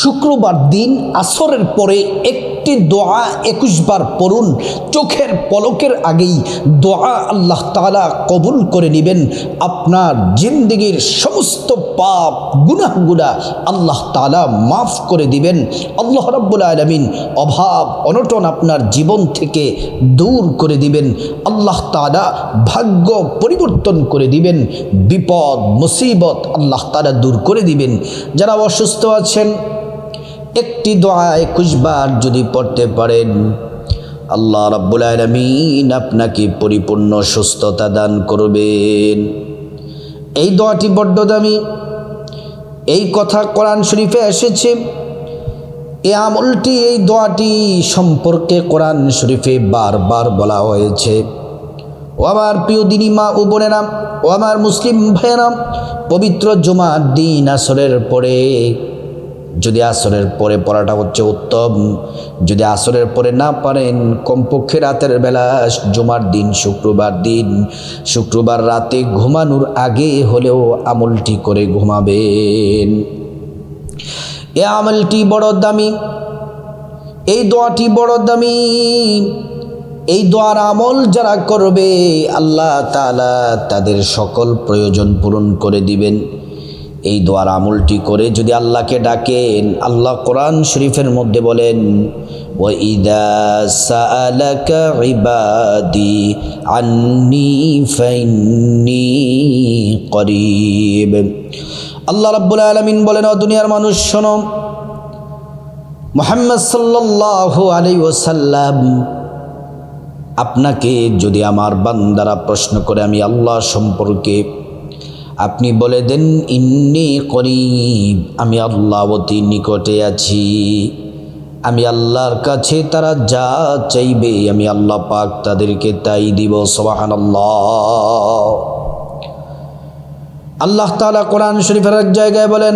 শুক্রবার দিন আসরের পরে একটি দোয়া 21 বার পড়ুন। চোখের পলকের আগেই দোয়া আল্লাহ তাআলা কবুল করে নেবেন। আপনার জিন্দেগীর সমস্ত পাপ গুনাহগুলা আল্লাহ তাআলা মাফ করে দিবেন। আল্লাহ রাব্বুল আলামিন অভাব অনটন আপনার জীবন থেকে দূর করে দিবেন। আল্লাহ তাআলা ভাগ্য পরিবর্তন করে দিবেন। বিপদ মুসিবত আল্লাহ তাআলা দূর করে দিবেন। যারা অসুস্থ আছেন একটি দোয়া 21 বার যদি পড়তে পারেন, আল্লাহ রাব্বুল আলামিন আপনাকে পরিপূর্ণ সুস্থতা দান করবেন। এই দোয়াটি বড্ড দামি। এই কথা কোরআন শরীফে এসেছে। এই আমলটি, এই দোয়াটি সম্পর্কে কোরআন শরীফে বারবার বলা হয়েছে। ও আমার প্রিয় দিনী মা ও বোনেরা, ও আমার মুসলিম ভাইয়েরা, পবিত্র জুমার দিন আসরের পরে, যদি আসরের পরে পড়াটা হচ্ছে উত্তম। যদি আসরের পরে না পারেন, কমপক্ষে রাতের বেলা জুমার দিন শুক্রবার রাতে ঘুমানোর আগে হলেও আমলটি করে ঘুমাবেন। এ আমলটি বড় দামি, এই দোয়াটি বড় দামি। এই দোয়ার আমল যারা করবে আল্লাহ তাআলা তাদের সকল প্রয়োজন পূরণ করে দিবেন। এই দোয়ার আমলটি করে যদি আল্লাহকে ডাকেন, আল্লাহ কোরআন শরীফের মধ্যে বলেন, ওয়া ইযা সাআলাকা ইবাদি আন্নী ফাইন্নী করিব। আল্লাহ রাব্বুল আলামিন বলেন, ও দুনিয়ার মানুষ শোনো, মুহাম্মদ সাল্লাল্লাহু আলাইহি ওয়াসাল্লাম, আপনাকে যদি আমার বান্দারা প্রশ্ন করে আমি আল্লাহ সম্পর্কে, আপনি বলে দেন ইন্নী করিব, আমি আল্লাহ অতি নিকটে আছি। আমি আল্লাহর কাছে তারা যা চাইবে আমি আল্লাহ পাক তাদেরকে তাই দিব। সুবহানাল্লাহ। আল্লাহ তাআলা কোরআন শরীফের এক জায়গায় বলেন,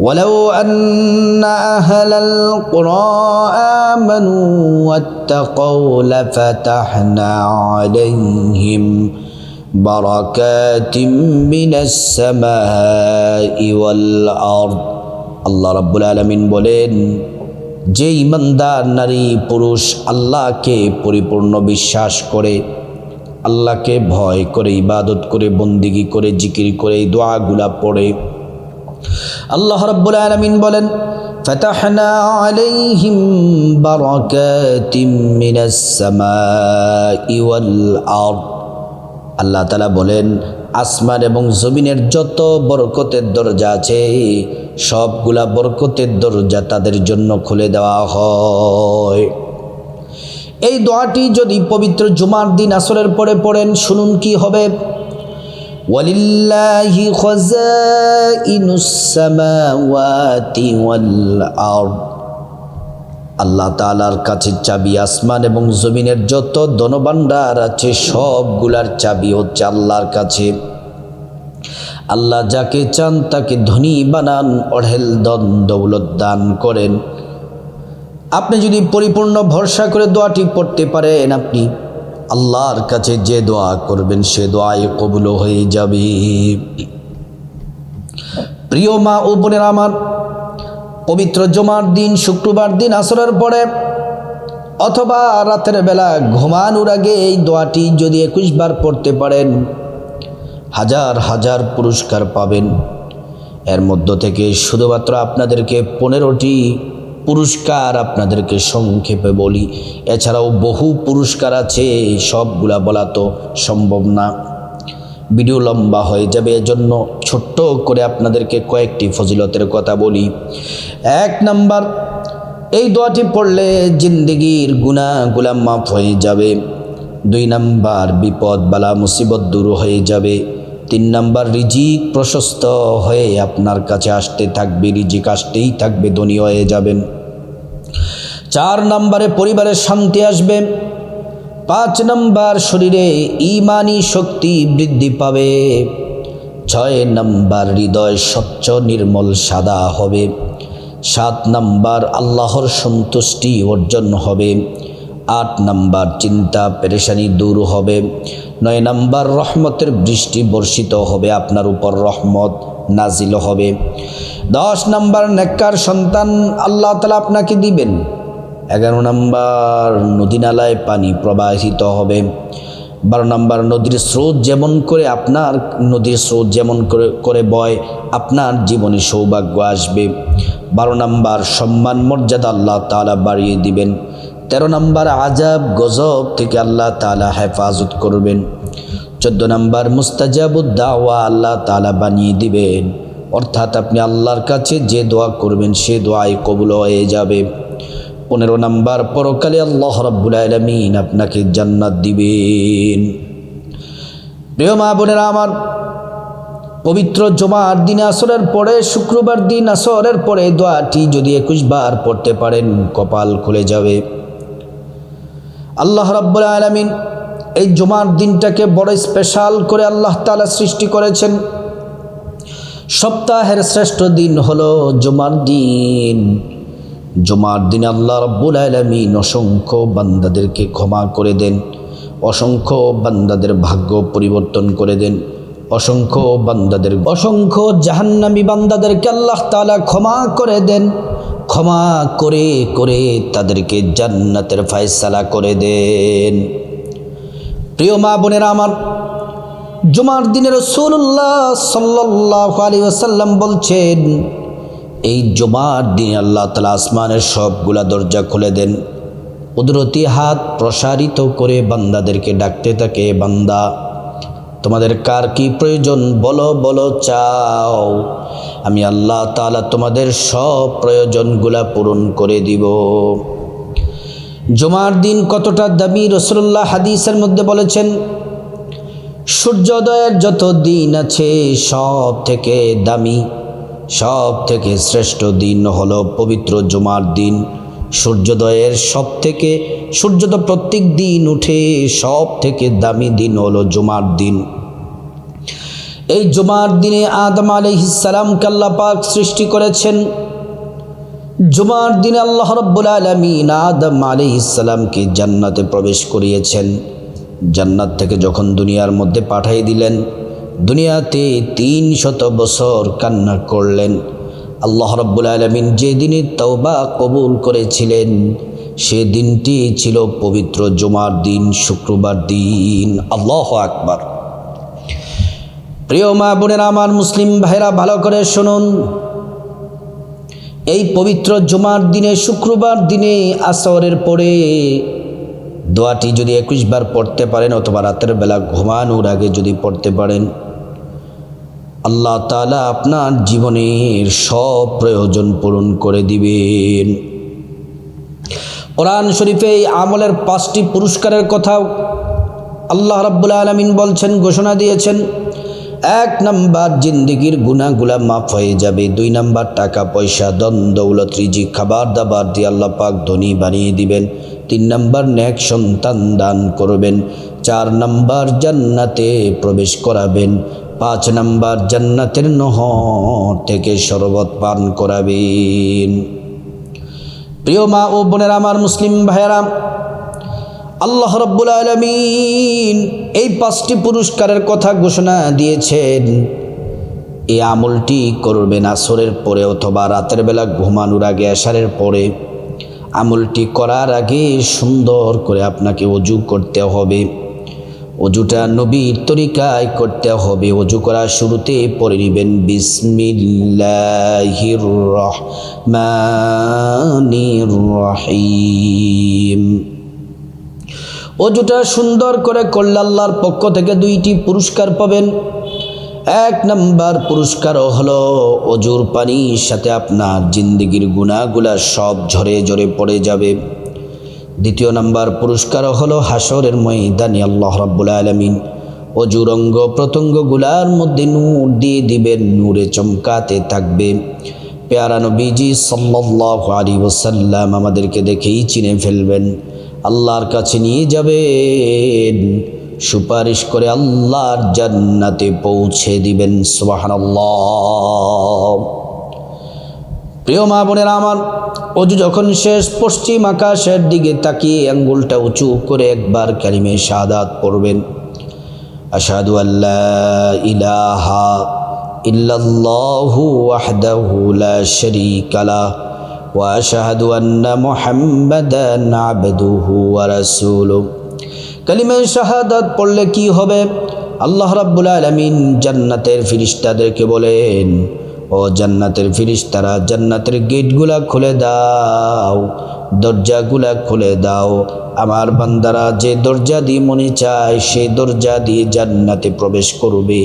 ওয়ালাউ আন্না আহলাল কুরা আমানু ওয়াত্তাকাউ লাফাতাহনা আলাইহিম বারাকাতিম মিনাস সামাই ওয়াল আরদ। আল্লাহ রাব্বুল আলামিন বলেন, যে ইমানদার নারী পুরুষ আল্লাহকে পরিপূর্ণ বিশ্বাস করে, আল্লাহকে ভয় করে, ইবাদত করে, বন্দিগি করে, জিকির করে, এই দোয়াগুলা পড়ে, আল্লাহ রাব্বুল আলামিন বলেন, ফাতাহনা আলাইহিম বারাকাতিম মিনাস সামাই ওয়াল আরদ। আল্লাহ তাআলা বলেন, আসমান এবং জমিনের যত বরকতের দরজা আছে সবগুলা বরকতের দরজা তাদের জন্য খুলে দেওয়া হয়। এই দোয়াটি যদি পবিত্র জুমার দিন আসরের পরে পড়েন, শুনুন কি হবে। ওয়ালিল্লাহি খাযাইনুস সামাওয়াতি ওয়াল আরদ। আল্লাহ তাআলার কাছে চাবি আসমান এবং জমিনের যত ধনভাণ্ডার আছে সবগুলার চাবি হচ্ছে আল্লাহর কাছে। আল্লাহ যাকে চান তাকে ধনী বানান, অঢেল ধন দৌলত দান করেন। আপনি যদি পরিপূর্ণ ভরসা করে দোয়াটি পড়তে পারেন, আপনি আল্লাহর কাছে যে দোয়া করবেন সে দোয়াই কবুল হয়ে যাবে। প্রিয় মা ও বোনেরা আমার, পবিত্র জুমার দিন শুক্রবার দিন আসরের পরে অথবা রাতের বেলা ঘুমানোর আগে এই দোয়াটি যদি 21 বার পড়তে পারেন, হাজার হাজার পুরস্কার পাবেন। এর মধ্য থেকে শুধুমাত্র আপনাদেরকে 15টি পুরস্কার আপনাদেরকে সংক্ষেপে বলি। এছাড়াও বহু পুরস্কার আছে, সবগুলা বলা তো সম্ভব না, ভিডিও লম্বা হয়ে যাবে। এজন্য ছোট্ট করে আপনাদেরকে কয়েকটি ফজিলতের কথা বলি। 1 নাম্বার, এই দোয়াটি পড়লে জিন্দেগির গুনাহগুলা মাফ হয়ে যাবে। 2 নাম্বার, বিপদ বালা মুসিবত দূর হয়ে যাবে। 3 নাম্বার, রিজিক প্রশস্ত হয়ে আপনার কাছে আসতে থাকবে, রিজিক আসতেই থাকবে, ধনী হয়ে যাবেন। 4 নাম্বারে পরিবারের শান্তি আসবে। 5 নাম্বার, শরীরে ঈমানি শক্তি বৃদ্ধি পাবে। 6 নাম্বার, হৃদয় স্বচ্ছ নির্মল সাদা হবে। 7 নাম্বার, আল্লাহর সন্তুষ্টি অর্জন হবে। 8 নাম্বার, চিন্তা পেরেশানি দূর হবে। 9 নাম্বার, রহমতের বৃষ্টি বর্ষিত হবে আপনার উপর, রহমত নাজিল হবে। 10 নম্বর নেককার সন্তান আল্লাহ তাআলা আপনাকে দিবেন। 11 নম্বর নদী নালায় পানি প্রবাহিত হবে। 12 নম্বর নদীর স্রোত যেমন করে আপনার নদীর স্রোত যেমন করে বয় আপনার জীবনে সৌভাগ্য আসবে। 12 নম্বর সম্মান মর্যাদা আল্লাহ তাআলা বাড়িয়ে দিবেন। 13 নম্বর আযাব গজব থেকে আল্লাহ তাআলা হেফাজত করবেন। 14 নম্বর মুস্তাজাবুদ দাওয়া আল্লাহ তাআলা বানিয়ে দিবেন, অর্থাৎ আপনি আল্লাহর কাছে যে দোয়া করবেন সে দোয়াই কবুল হয়ে যাবে। 15 নম্বর পরকালে আল্লাহ রাব্বুল আলামিন আপনাকে জান্নাত দিবেন। প্রিয় মা বোনেরা আমার, পবিত্র জুমার দিন আসরের পরে, শুক্রবার দিন আসরের পরে দোয়াটি যদি 21 বার পড়তে পারেন কপাল খুলে যাবে। আল্লাহ রাব্বুল আলামিন এই জুমার দিনটাকে বড় স্পেশাল করে আল্লাহ তাআলা সৃষ্টি করেছেন। সপ্তাহের শ্রেষ্ঠ দিন হলো জুমার দিন। জুমার দিন আল্লাহ রাব্বুল আলামিন অসংখ্য বান্দাদেরকে ক্ষমা করে দেন, অসংখ্য বান্দাদের ভাগ্য পরিবর্তন করে দেন, অসংখ্য জাহান্নামী বান্দাদেরকে আল্লাহ তাআলা ক্ষমা করে দেন। ক্ষমা করে করে তাদেরকে জান্নাতের ফয়সালা করে দেন। প্রিয় মা বোনেরা আমার, জুমার দিনে রাসূলুল্লাহ সাল্লাল্লাহু আলাইহি ওয়াসাল্লাম বলছেন, এই জুমার দিনে আল্লাহ তাআলা আসমানের সবগুলা দরজা খুলে দেন, কুদরতি হাত প্রসারিত করে বান্দাদেরকে ডাকতে থাকে, বান্দা তোমাদের কার কি প্রয়োজন বলো বলো, চাও, আমি আল্লাহ তাআলা তোমাদের সব প্রয়োজনগুলা পূরণ করে দিব। জুমার দিন কতটা দামি রাসূলুল্লাহ হাদিসের মধ্যে বলেছেন, সূর্যোদয়ের যত দিন আছে সব থেকে দামি, সব থেকে শ্রেষ্ঠ দিন হলো পবিত্র জুমার দিন। সূর্য তো প্রত্যেক দিন উঠে, সব থেকে দামি দিন হলো জুমার দিন। এই জুমার দিনে আদম আলাইহিস সালামকে আল্লাহ পাক সৃষ্টি করেছেন। জুমার দিনে আল্লাহ রাব্বুল আলামিন আদম আলাইহিস সালামকে জান্নাতে প্রবেশ করিয়েছেন। জান্নাত থেকে যখন দুনিয়ার মধ্যে পাঠিয়ে দিলেন, দুনিয়াতে 300 বছর কান্না করলেন। আল্লাহ রাব্বুল আলামিন যে দিনে তওবা কবুল করেছিলেন সে দিনটি ছিল পবিত্র জুমার দিন, শুক্রবার দিন। আল্লাহু আকবার। প্রিয় মা বোনেরা আমার, মুসলিম ভাইরা ভালো করে শুনুন, এই পবিত্র জুমার দিনে, শুক্রবার দিনে আসরের পরে দোয়াটি যদি 21 বার পড়তে পারেন অথবা রাতের বেলা ঘুমানোর আগে যদি পড়তে পারেন, আল্লাহ তাআলা আপনার জীবনের সব প্রয়োজন পূরণ করে দিবেন। কোরআন শরীফে এই আমলের 5টি পুরস্কারের কথা আল্লাহ রাব্বুল আলামিন বলছেন, ঘোষণা দিয়েছেন। 1 নাম্বার জিন্দেগির গুনাহগুলা মাফ হয়ে যাবে। 2 নাম্বার টাকা পয়সা ধন দৌলত রিজিক খাবার দাবার দিয়ে আল্লাহ পাক ধনী বানিয়ে দিবেন। 3 নাম্বার নেক সন্তান দান করবেন। 4 নাম্বার জান্নাতে প্রবেশ করাবেন। 5 নাম্বার জান্নাতের নহর থেকে শরবত পান করাবেন। প্রিয় মা ও বোনেরা আমার, মুসলিম ভাইয়েরা, আল্লাহ রাব্বুল আলামিন এই 5টি পুরস্কারের কথা ঘোষণা দিয়েছেন। এই আমলটি করবেন আসরের পরে অথবা রাতের বেলা ঘুমানোর আগে, এশারের পরে। আমলটি করার আগে সুন্দর করে আপনাকে ওযু করতে হবে। ওযুটা নবীর তরিকায় করতে হবে। ওযু করার শুরুতে পড়ে নেবেন বিসমিল্লাহির রহমানির রহিম। ওযুটা সুন্দর করে করলে আল্লাহর পক্ষ থেকে 2টি পুরস্কার পাবেন। 1 নাম্বার পুরস্কার হলো ওযুর পানির সাথে আপনার জিন্দেগির গুনাহগুলা সব ঝরে ঝরে পড়ে যাবে। 2 নাম্বার পুরস্কার হলো হাসরের ময়দানে আল্লাহ রাব্বুল আলামিন ওযুর অঙ্গ প্রত্যঙ্গগুলার মধ্যে নূর দিয়ে দিবেন, নূরে চমকাতে থাকবে। প্যারা নবীজি সাল্লাল্লাহু আলাইহি ওয়াসাল্লাম আমাদেরকে দেখেই চিনে ফেলবেন, আল্লাহর কাছে নিয়ে যাবেন, সুপারিশ করে আল্লাহর জান্নাতে পৌঁছে দিবেন। সুবহানাল্লাহ। প্রিয় মা বোনেরা আমার, ওযু যখন শেষ, পশ্চিম আকাশের দিকে তাকিয়ে আঙ্গুলটা উঁচু করে একবার কালিমে শাহাদাত পড়বেন। আশহাদু আল্লা ইলাহা ইল্লাল্লাহু ওয়াহদাহু লা শারীকা লাহ ওয়া আশহাদু আন্না মুহাম্মাদান আবদুহু ওয়া রাসূলুহু। কালিমা শাহাদাত পড়লে কি হবে? আল্লাহ রাব্বুল আলামিন জান্নাতের ফেরেশতাদেরকে বলেন, ও জান্নাতের ফেরেশতারা, জান্নাতের গেটগুলা খুলে দাও, দরজাগুলা খুলে দাও। আমার বান্দারা যে দরজা দিয়ে মনে চায় সেই দরজা দিয়ে জান্নাতে প্রবেশ করবে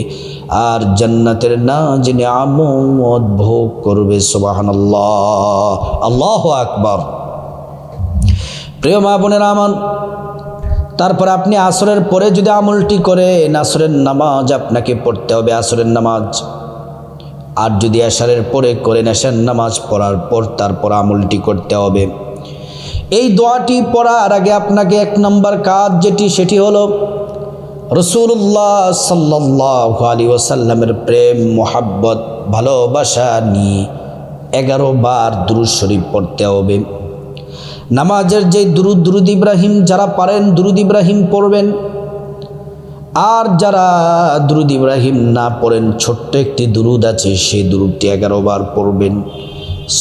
আর জান্নাতের নাজ নিয়ামত ভোগ করবে। সুবহানাল্লাহ, আল্লাহু আকবার। প্রিয় মা বোনেরা আমার, তারপর আপনি আসরের পরে যদি আমলটি করেন, আসরের নামাজ আপনাকে পড়তে হবে, আসরের নামাজ। আর যদি এশারের পরে করেন, এশার নামাজ পড়ার পর তারপর আমলটি করতে হবে। এই দোয়াটি পড়ার আগে আপনাকে 1 নম্বর কাজ যেটি, সেটি হলো রাসূলুল্লাহ সাল্লাল্লাহু আলাইহি ওয়াসাল্লামের প্রেম, মোহাব্বত, ভালোবাসা নিয়ে 11 বার দুরূদ শরীফ পড়তে হবে। নামাজের যে দুরূদ ইব্রাহিম যারা পারেন দুরূদ ইব্রাহিম পড়বেন, আর যারা দুরূদ ইব্রাহিম না পড়েন ছোট্ট একটি দুরূদ আছে, সেই দুরূদটি 11 বার পড়বেন।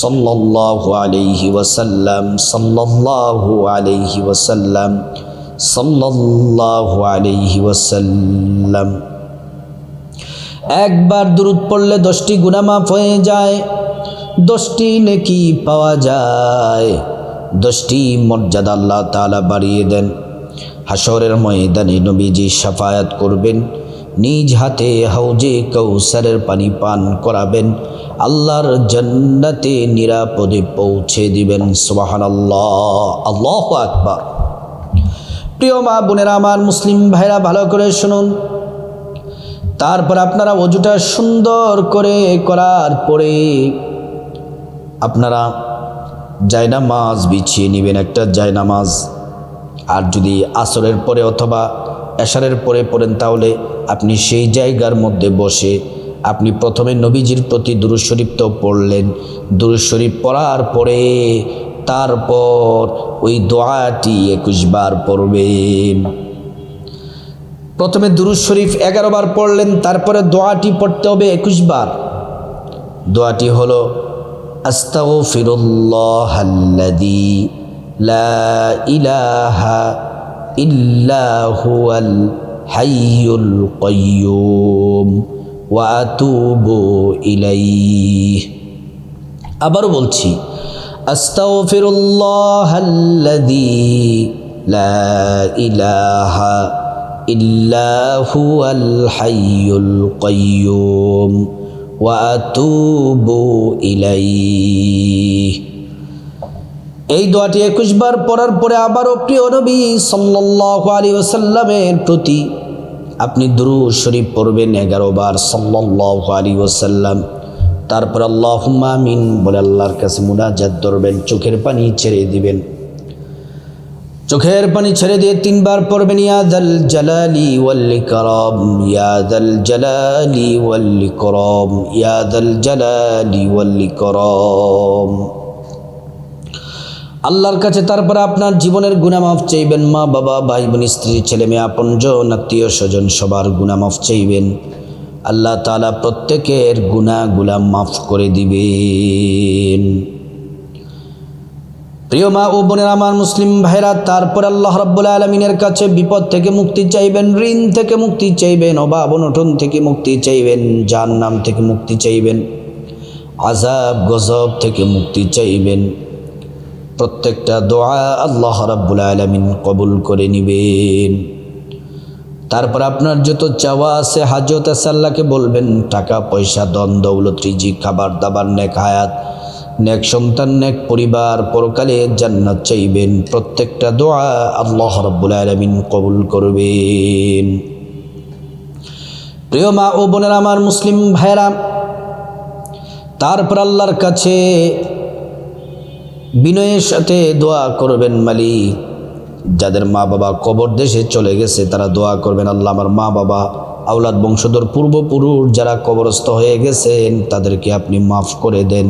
সাল্লাল্লাহু আলাইহি ওয়াসাল্লাম, সাল্লাল্লাহু আলাইহি ওয়াসাল্লাম, সাল্লাল্লাহু আলাইহি ওয়াসাল্লাম। একবার দুরূদ পড়লে 10টি গুনাহ মাফ হয়ে যায়, 10টি নেকি পাওয়া যায়, 10টি মর্যাদা আল্লাহ তাআলা বাড়িয়ে দেন। হাশরের ময়দানে নবীজি শাফায়াত করবেন, নিজ হাতে হাউজে কাউসারের পানি পান করাবেন, আল্লাহর জান্নাতে নিরাপদে পৌঁছে দিবেন। সুবহানাল্লাহ, আল্লাহু আকবার। প্রিয় মা বোনেরা আমার, মুসলিম ভাইরা ভালো করে শুনুন। তারপর আপনারা ওযুটা সুন্দর করে করার পরে আপনারা জায়নামাজ বিছিয়ে নেবেন, একটা জায়নামাজ। আর যদি আসরের পরে অথবা এশারের পরে পড়েন তাহলে আপনি সেই জায়গার মধ্যে বসে আপনি প্রথমে নবীজির প্রতি দুরূদ শরীফ তো পড়লেন, দুরূদ শরীফ পড়ার পরে তারপর ওই দোয়াটি 21 বার পড়বেন। প্রথমে দুরূদ শরীফ 11 বার পড়লেন, তারপরে দোয়াটি পড়তে হবে 21 বার। দোয়াটি হলো আস্তাগফিরুল্লাহাল্লাযী লা ইলাহা ইল্লা হুয়াল হাইয়ুল কাইয়্যুম ওয়া আতুবু ইলাইহি। আবারও বলছি, আস্তাগফিরুল্লাহাল্লাযী লা ইলাহা ইল্লা হুয়াল হাইয়ুল কাইয়্যুম ওয়া আতুবু ইলাইহি। এই দোয়াটি 21 বার পড়ার পরে আবারও প্রিয় নবী সাল্লাল্লাহু আলাইহি ওয়াসাল্লামের প্রতি আপনি দুরূদ শরীফ পড়বেন 11 বার, সাল্লাল্লাহু আলাইহি ওয়াসাল্লাম। তারপর আল্লাহুম্মা আমিন বলে আল্লাহর কাছে মুনাজাত ধরবেন, চোখের পানি ছেড়ে দিবেন। চোখের পানি ছেড়ে দিয়ে 3 বার পড়বেন, ইয়া যাল জালালি ওয়াল ইকরাম, ইয়া যাল জালালি ওয়াল ইকরাম, ইয়া যাল জালালি ওয়াল ইকরাম। আল্লাহর কাছে তারপরে আপনার জীবনের গুনাহ মাফ চাইবেন, মা বাবা ভাই বোন স্ত্রী ছেলে মেয়ে আপনজন আত্মীয় স্বজন সবার গুনাহ মাফ চাইবেন। আল্লাহ তাআলা প্রত্যেকের গুনাহগুলা মাফ করে দিবেন। প্রিয় মা ও বোনেরা আমার, মুসলিম ভাইরা, তারপর আল্লাহ রাব্বুল আলামিনের কাছে বিপদ থেকে মুক্তি চাইবেন, ঋণ থেকে মুক্তি চাইবেন, অভাব অনটন থেকে মুক্তি চাইবেন, জাহান্নাম থেকে মুক্তি চাইবেন, আযাব গজব থেকে মুক্তি চাইবেন। প্রত্যেকটা দোয়া আল্লাহ রাব্বুল আলামিন কবুল করে নেবেন। তারপর আপনার যত চাওয়া আছে, হাজত আছে, আল্লাহকে বলবেন। টাকা পয়সা, ধন দৌলত, রিজিক, খাবার দাবার, নেক হায়াত, নেক সন্তান, নেক পরিবার, পরকালে জান্নাত চাইবেন। প্রত্যেকটা দোয়া আল্লাহ রাব্বুল আলামিন কবুল করবেন। প্রিয় মা ও বোনেরা আমার, মুসলিম ভাইরা, তারপর আল্লাহর কাছে বিনয়ের সাথে দোয়া করবেন। মালিক, যাদের মা বাবা কবর দেশে চলে গেছে তারা দোয়া করবেন, আল্লাহ আমার মা বাবা, আওলাদ বংশধর, পূর্বপুরুষ যারা কবরস্থ হয়ে গেছেন তাদেরকে আপনি মাফ করে দেন।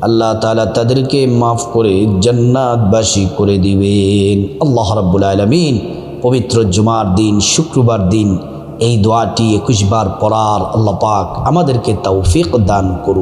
আল্লাহ তাআলা তাদেরকে মাফ করে জান্নাতবাসী করে দিবেন। আল্লাহ রাব্বুল আলামিন পবিত্র জুমার দিন, শুক্রবার দিন এই দোয়াটি 21 বার পড়ার আল্লাহ পাক আমাদেরকে তৌফিক দান করুন।